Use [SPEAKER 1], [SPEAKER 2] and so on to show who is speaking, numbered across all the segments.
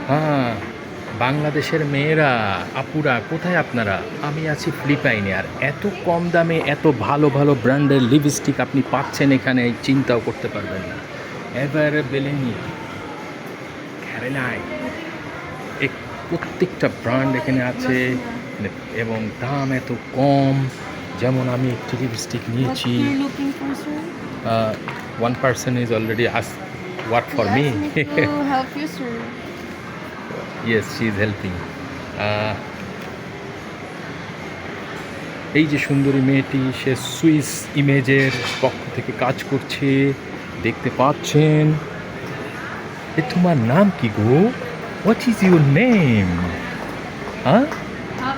[SPEAKER 1] হ্যাঁ, বাংলাদেশের মেয়েরা, আপুরা কোথায় আপনারা? আমি আছি ফিলিপাইনে, আর এত কম দামে এত ভালো ভালো ব্র্যান্ডের লিপস্টিক আপনি পাচ্ছেন এখানে চিন্তাও করতে পারবেন না। এবার বেলেনি, ক্যারেলাই, প্রত্যেকটা ব্র্যান্ড এখানে আছে এবং দাম এত কম। যেমন আমি একটি লিপস্টিক
[SPEAKER 2] What
[SPEAKER 1] নিয়েছি।
[SPEAKER 2] you're looking for, sir?
[SPEAKER 1] One person is already asked what for
[SPEAKER 2] He
[SPEAKER 1] me.
[SPEAKER 2] asked me to help you, sir.
[SPEAKER 1] Yes, she is helping. এই যে সুন্দরী মেয়েটি, সে সুইস ইমেজের পক্ষ থেকে কাজ করছে, দেখতে পাচ্ছেন। এ তোমার নাম কি গো? What is your name? হ্যাঁ,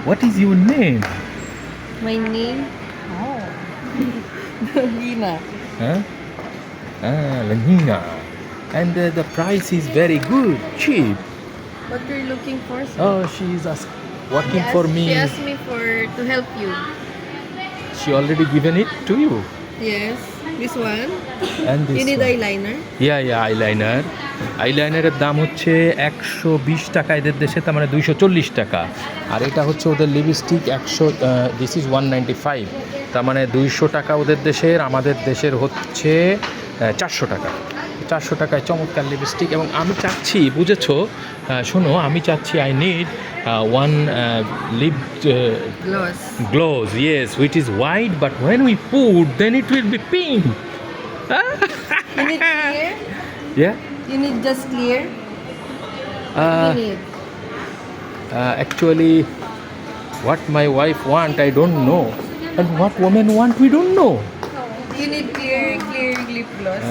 [SPEAKER 1] what is your name?
[SPEAKER 2] My name? Oh. Lina.
[SPEAKER 1] Huh? Lanina. And the price is very good, cheap.
[SPEAKER 2] What you're looking for, sir?
[SPEAKER 1] Oh, she is working for me.
[SPEAKER 2] She asked me to help you.
[SPEAKER 1] She already given it to you.
[SPEAKER 2] Yes. This one.
[SPEAKER 1] And this
[SPEAKER 2] You need
[SPEAKER 1] one.
[SPEAKER 2] eyeliner.
[SPEAKER 1] Yeah eyeliner. আইলাইনারের দাম হচ্ছে 120 টাকা এদের দেশে, তার মানে 240 টাকা। আর এটা হচ্ছে ওদের লিপস্টিক 100, দিস ইজ 195, তার মানে 200 টাকা ওদের দেশের, আমাদের দেশের হচ্ছে 400 টাকা। 400 টাকায় চমৎকার লিপস্টিক। এবং আমি চাচ্ছি, বুঝেছো, শোনো, আমি চাচ্ছি I need one lip
[SPEAKER 2] Gloss.
[SPEAKER 1] gloss, yes, which is white, but when we put, then it will be pink.
[SPEAKER 2] You need clear?
[SPEAKER 1] Yeah.
[SPEAKER 2] You need just clear?
[SPEAKER 1] Uh,
[SPEAKER 2] You need.
[SPEAKER 1] Actually, what my wife want, I don't know, and what women want, we don't know.
[SPEAKER 2] You need clear lip gloss.